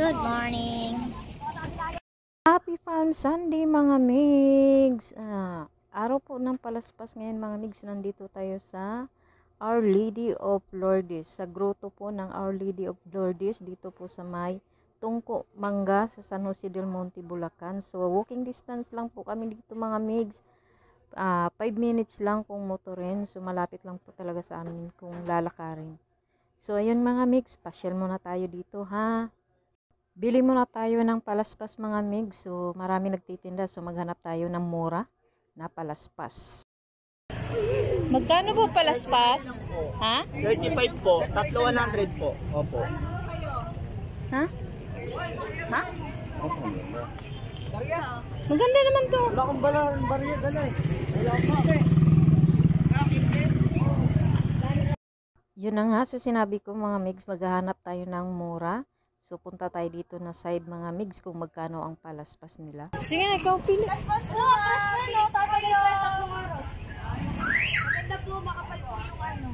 Good morning. Happy Farm Sunday mga migs. Araw po ng palaspas ngayon mga migs. Nandito tayo sa Our Lady of Lourdes. Sa grotto po ng Our Lady of Lourdes. Dito po sa may Tungko Mangga sa San Jose del Monte, Bulacan. So walking distance lang po kami dito mga migs. 5 minutes lang kung motorin. So malapit lang po talaga sa amin kung lalakarin. So ayun mga migs, pasyal muna tayo dito ha. Bili muna tayo ng palaspas mga migs. So marami nagtitinda, so maghanap tayo ng mura na palaspas. Magkano po palaspas? Ha? 35 po, tatlo 100 po. Opo. Ha? Ha? Maganda naman to. Wala akong barya dala eh. Wala pa. Yun na nga, so sinabi ko mga migs, maghahanap tayo ng mura. So punta tayo dito na side mga migs kung magkano ang palaspas nila. Sige na, ikaw pili. Palaspas po! Palaspas po! Tapalit po yung tatlong araw. Maganda po, makapalit po yung ano.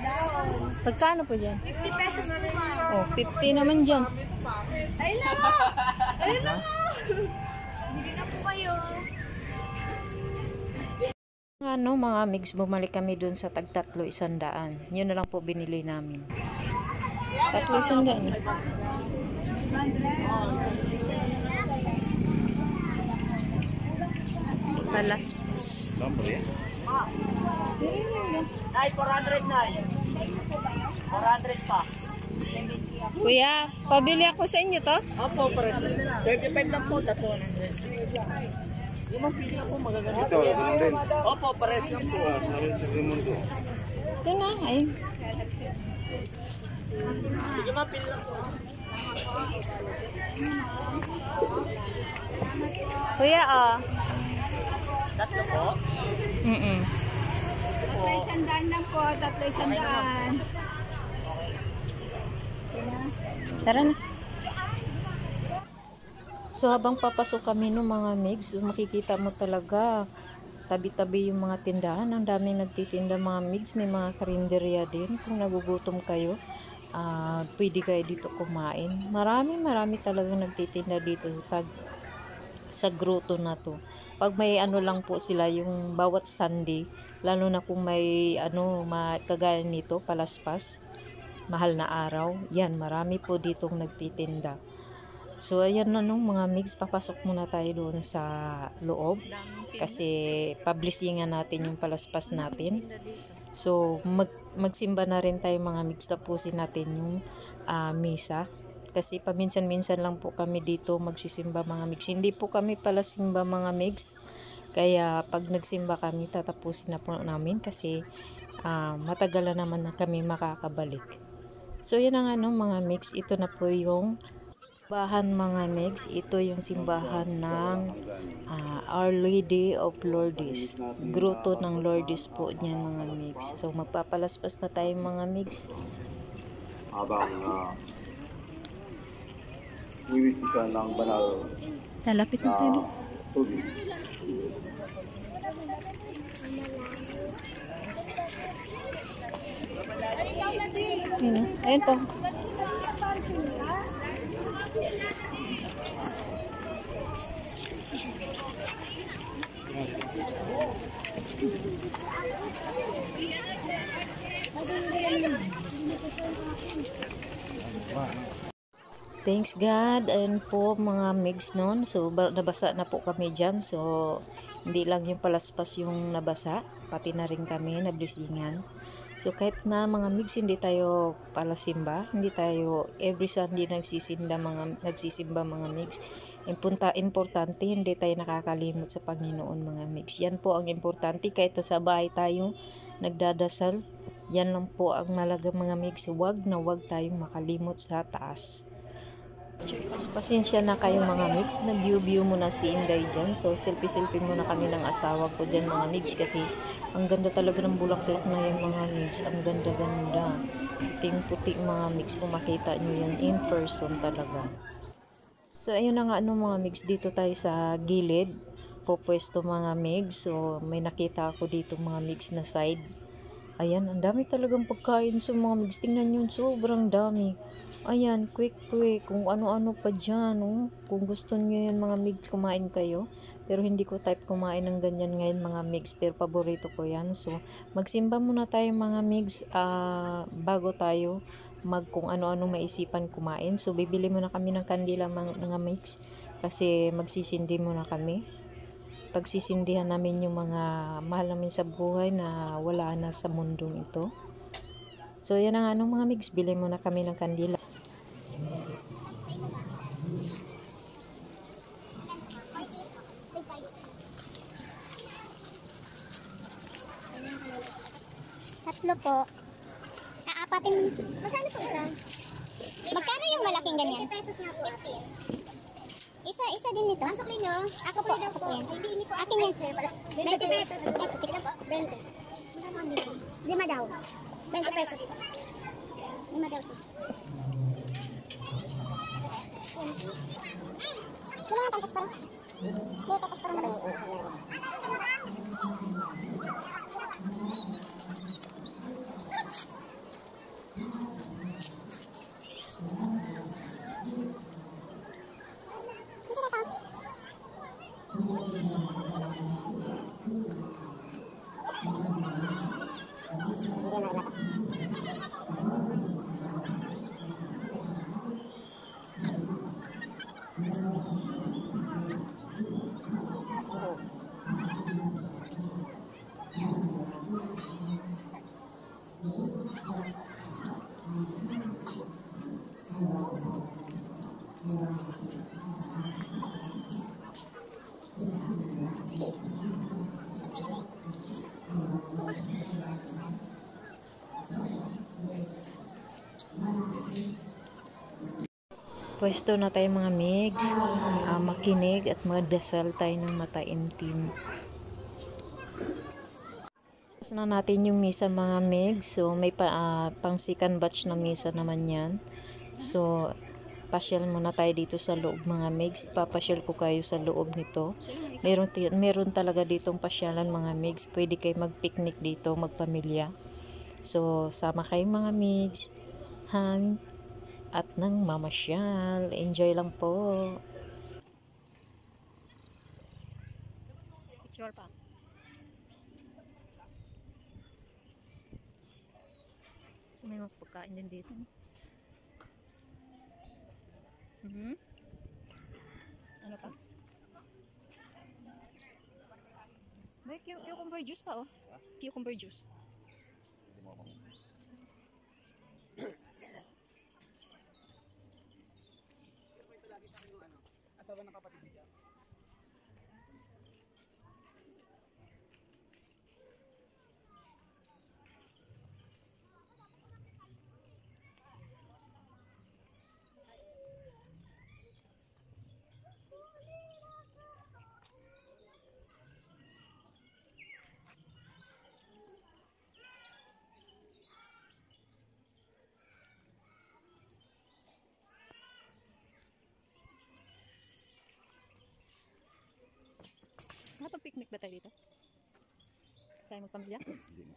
Dahon. Magkano po dyan? 50 pesos po ma'am. Oh, 50 naman dyan. Ayun na nga! Ayun na nga! Bili na po kayo. Ano mga migs, bumalik kami dun sa tag-tatlo 100. Yun na lang po binili namin. 300 100. Palaspas. Ay, 400 na. 400 pa. Kuya, pabili ako sa inyo to? Opo, 35 lang po, tatlo 100. Yung mapili ako magaganda. Ito, din. Opo, pares lang po. Ito na, ay. Sige, mapili lang po. Kuya, Tatlo po. Tatlo 100 lang po. Tatlo 100. Tara na. So habang papasok kami no mga migs, makikita mo talaga tabi-tabi yung mga tindahan. Ang daming nagtitinda mga migs. May mga karinderya din. Kung nagugutom kayo, pwede kayo dito kumain. Marami talagang nagtitinda dito sa grotto na to. Pag may ano lang po sila yung bawat Sunday, lalo na kung may kagaya nito, palaspas, mahal na araw, yan, marami po ditong nagtitinda. So ayan na nung mga migs, papasok muna tayo doon sa loob kasi publishingan natin yung palaspas natin. So magsimba na rin tayo mga migs, tapusin natin yung misa kasi paminsan-minsan lang po kami dito magsisimba mga migs. Hindi po kami pala simba mga migs, kaya pag nagsimba kami tatapusin na po namin kasi matagal na naman na kami makakabalik. So yan ang mga migs, ito na po yung simbahan mga migs. Ito yung simbahan ng Our Lady of Lourdes, grotto ng Lourdes po niyan mga migs. So magpapalaspas na tayo mga migs. Habang wiwisita ng banal Lalapit na tayo. tubig. Ayun po. Thanks God. Ayun po mga migs noon. So nabasa na po kami dyan. So hindi lang yung palaspas yung nabasa, pati na rin kami nablisingan. So kahit na mga migs hindi tayo palasimba, hindi tayo every Sunday nagsisimba mga migs. Importante hindi tayo nakakalimot sa Panginoon mga migs. Yan po ang importante, kahit sa bahay tayo nagdadasal. Yan lang po ang malaga mga migs. Wag tayong makalimot sa taas. Pasensya na kayo mga migs, nag-view muna si Inday dyan. So selfie muna kami ng asawa ko dyan mga migs kasi ang ganda talaga ng bulaklak na yan mga migs. Ang ganda-ganda, puting-puti mga migs, kung makita nyo yan in person talaga. So ayun na nga mga migs, dito tayo sa gilid pupwesto mga migs. So may nakita ako dito mga migs na side. Ayan, ang dami talagang pagkain sa mga migs. Tingnan nyo, sobrang dami. Ayan, quick. Kung ano-ano pa dyan, oh. Kung gusto niyo yan mga migs, kumain kayo. Pero hindi ko type kumain ng ganyan ngayon mga migs. Pero paborito ko yan. So, magsimba muna tayo mga migs bago tayo kung ano-ano maisipan kumain. So, bibili muna kami ng kandila mga migs. Kasi magsisindi muna kami. Pagsisindihan namin yung mga mahal namin sa buhay na wala na sa mundong ito. So, yan ang mga migs. Bili muna kami ng kandila. Tatlo po. Aapatin. Magkano po isa? Magkano yung malaking ganyan? 50 pesos nga po. 15. Isa din nito. Ma'am, sukli nyo. Ako po yan. Hindi po. Akin yan, sir. 20 pesos. Sige po. 20. Lima daw. 20 pesos. Lima daw. Kailangan tangkas pa rin. May tangkas pa rin na ba yun? Pwesto na tayo mga migs, makinig at magdasal tayo ng mataimtim. Tapos na natin yung misa mga migs, so may pang second batch na misa naman yan. So, pasyal muna tayo dito sa loob mga migs, ipapasyal ko kayo sa loob nito. Meron talaga ditong pasyalan mga migs, pwede kayo mag-picnic dito, magpamilya. So, sama kayo mga migs, at nang mamasyal. Enjoy lang po. Picture pa. So may mga pagkain din dito. Ano pa? May cucumber juice pa oh. Cucumber juice. Asawa ng kapatid niya. Nakapag-picnic ba tayo dito? Tayo magpamilya? Hindi na.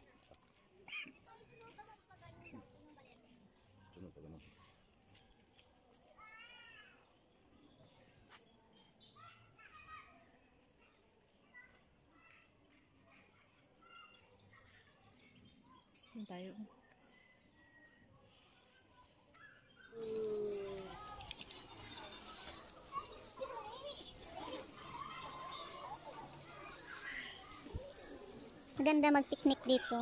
Sunod pa ganun. Saan tayo? Maganda mag-picnic dito.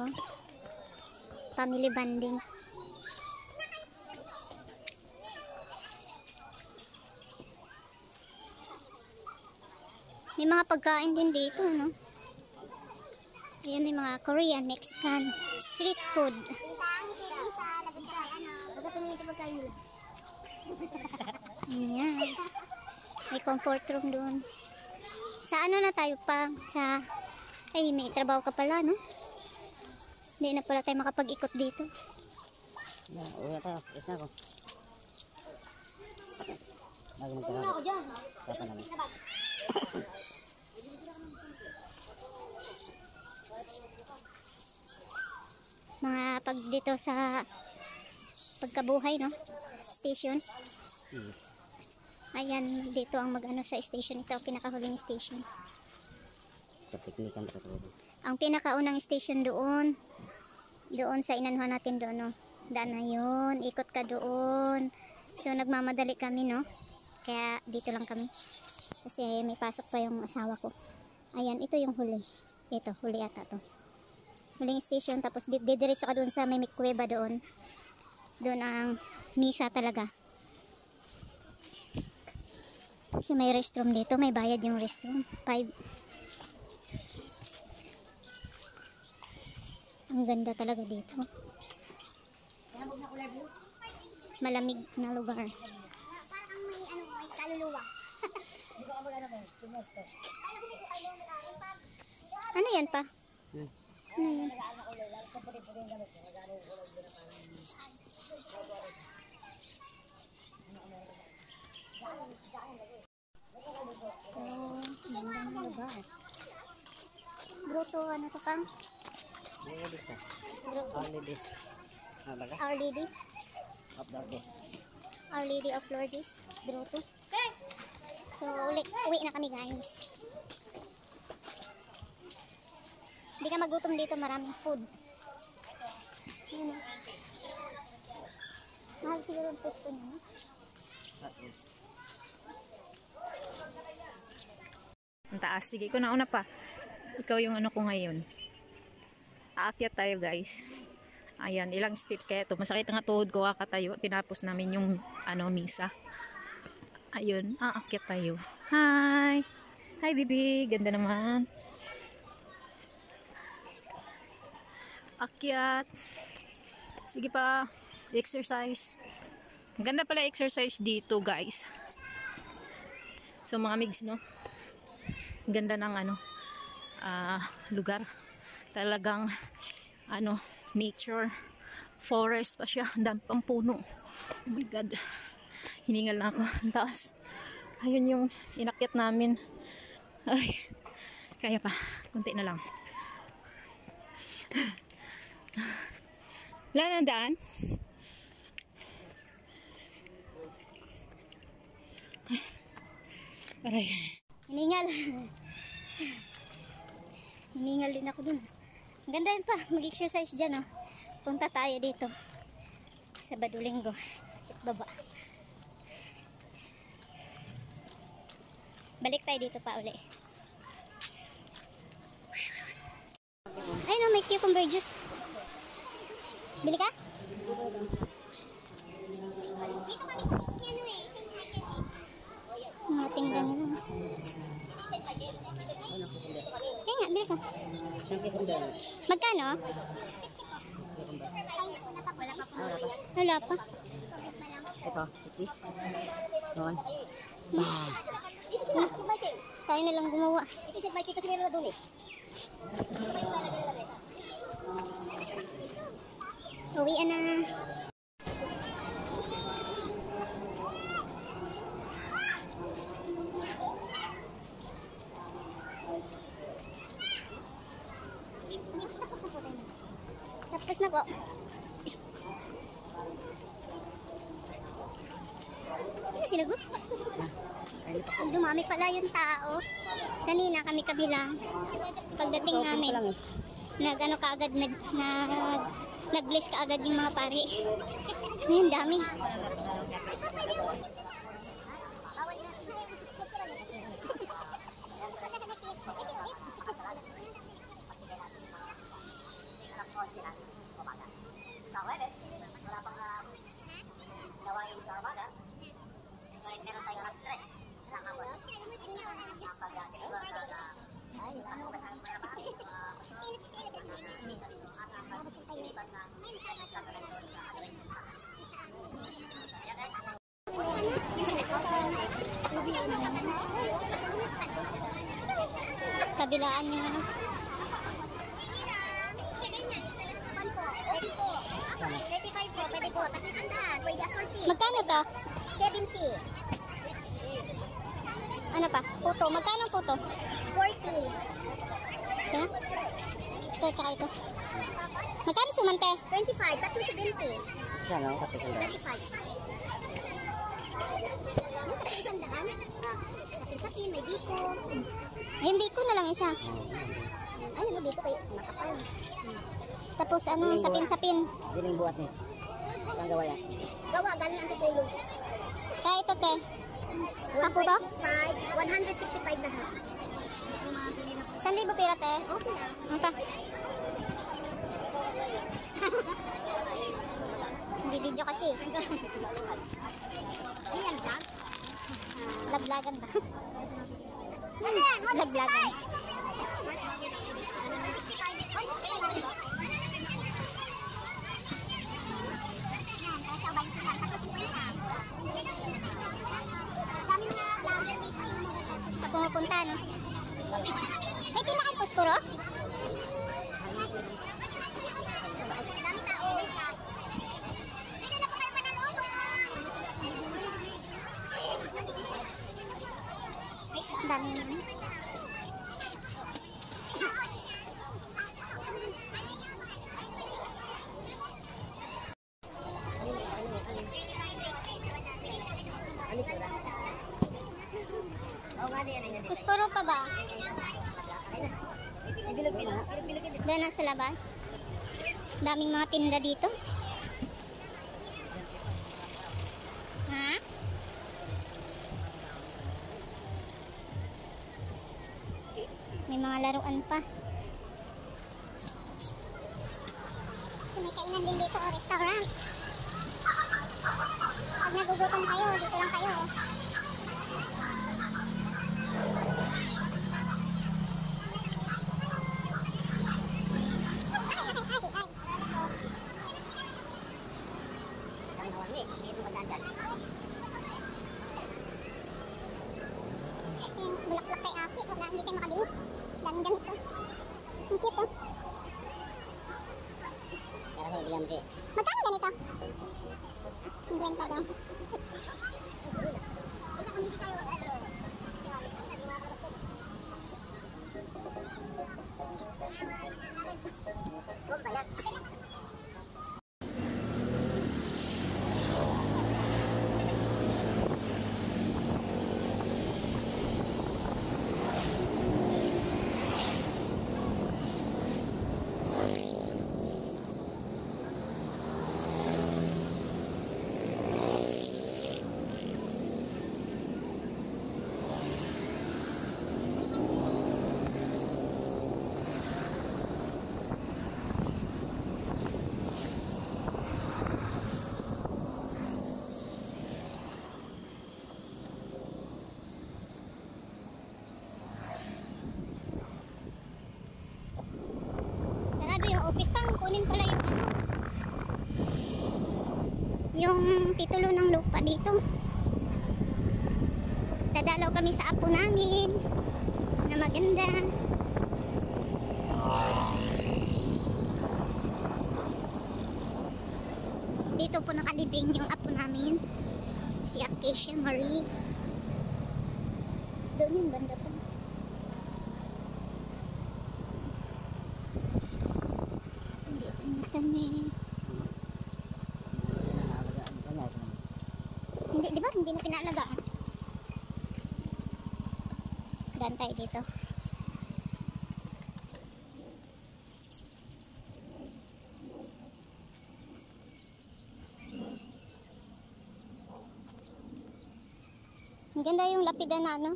Family bonding. May mga pagkain din dito, no? Ayan, may mga Korean, Mexican, street food. Ayan. May comfort room doon. Sa ano na tayo pa? Sa... Ay, may trabaho ka pala, no? Hindi na pala tayo makapag-ikot dito. Uwi tayo. Yes na ako. Bago Ano ako dyan? Mga pag dito sa pagkabuhay, no? station. Ayan, dito ang mag-ano sa station. Ito ang pinakahuling station. Ang pinakaunang station doon. Doon sa inanuhan natin doon, no? Daan na yun. Ikot ka doon. So, nagmamadali kami, no? Kaya, dito lang kami. Kasi may pasok pa yung asawa ko. Ayan, ito yung huli. Ito, huli ata to. Huling station. Tapos, didiretso ka doon sa may kuweba doon. Doon ang misa talaga. Kasi may restroom dito. May bayad yung restroom. 5. Ang ganda talaga dito. Malamig na lugar. Parang may ano, may kaluluwa. Ano yan pa? Ano yan? Ganda ng lugar. Grotto, ano to pang? Our Lady Of Lourdes. Our Lady of Lourdes Grotto. So uwi na kami guys. Hindi ka magutom dito, maraming food. Yun o. Mahal siguro ang pwesto niya, no? Ang taas. Sige, ko nauna pa. Ikaw yung ano ko ngayon. Aakyat tayo guys. Ayan, ilang steps kaya ito. Masakit nga tuhod ko kakatayo. Tinapos namin yung ano, misa. Ayun, aakyat tayo. Hi! Hi, baby! Ganda naman. Akyat. Sige pa. Exercise. Ganda pala exercise dito guys. So mga migs, no? Ganda ng ano, lugar. Talagang ano, nature, forest pa siya. Ang dami pang puno. Oh my god. Hiningal na ako. Ang taas. Ayun yung inakyat namin. Ay, kaya pa. Kunti na lang. Wala na daan. Aray. Hiningal. Hiningal din ako dun. Ang ganda yun pa. Mag-exercise dyan, oh. Punta tayo dito. Sabado Linggo. Baba. Balik tayo dito pa uli. Ay no, may cucumber juice. Bili ka? Mga tingnan mo. Kaya nga, bili ka. Magkano? Wala pa. Ito, 50. Noon. Tayo na lang gumawa. Kasi meron na doon eh. Uwian na. Tapos na po. Ano sinagot? Dumami pala yung tao. Kanina kami lang. Pagdating namin, nag-ano kaagad, nag-bless kaagad yung mga pari. Ayun, dami. Kabilaan yung ano. 35 po, pwede po. Tapisandaan, pwede assorted. Magkano to? 70. Ano pa? Puto. Magkano puto? 40. Sino? Ito, tsaka ito. Magkano sumante? 25, tatlo 70. Ano, kasi 35. Yung kasi 100. Sakin, may biko. Ayun, biko na lang isa. Ayun, may biko kayo. Makapal. Tapos ano, sapin-sapin. Hindi rin buhat niya. Saan gawa yan? Gawa, galing ang tutulo. Kaya ito, te. Sampu to? 165 na ha. 1,000 pira, te. Okay na. Ano pa? Hindi video kasi. Ayan, vlog? Laglagan ba? Laglagan. Sa pumupunta, no? May tinakang puspuro? Dami tao. Dito na po kayo manalubong. Ang dami naman. Puspuro pa ba? Doon na sa labas. Daming mga tinda dito. Ha? May mga laruan pa. May kainan din dito o restaurant. Pag nagugutom kayo, dito lang kayo. Bulaklak kay Aki, wala, hindi tayo makabili. Daming damit to. Ang cute to. Magkano ganito? 50 daw. Sarado yung office pang kunin pala yung ano. Yung titulo ng lupa dito. Dadalaw kami sa apo namin na maganda. Dito po nakalibing yung apo namin, si Acacia Marie. Doon yung banda po. Hindi yung tanim. Hindi, di ba? Hindi na pinalagaan. Daan tayo dito. Ang ganda yung lapidan na ano.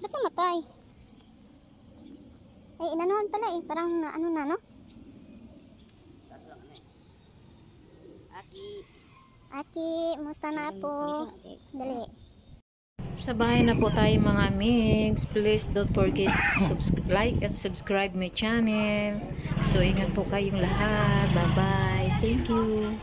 Ba't namatay? Ay, inanuhan pala eh. Parang ano na, no? Aki, musta na po? Dali. Sa bahay na po tayo mga migs. Please don't forget to like and subscribe my channel. So ingat po kayong lahat. Bye bye. Thank you.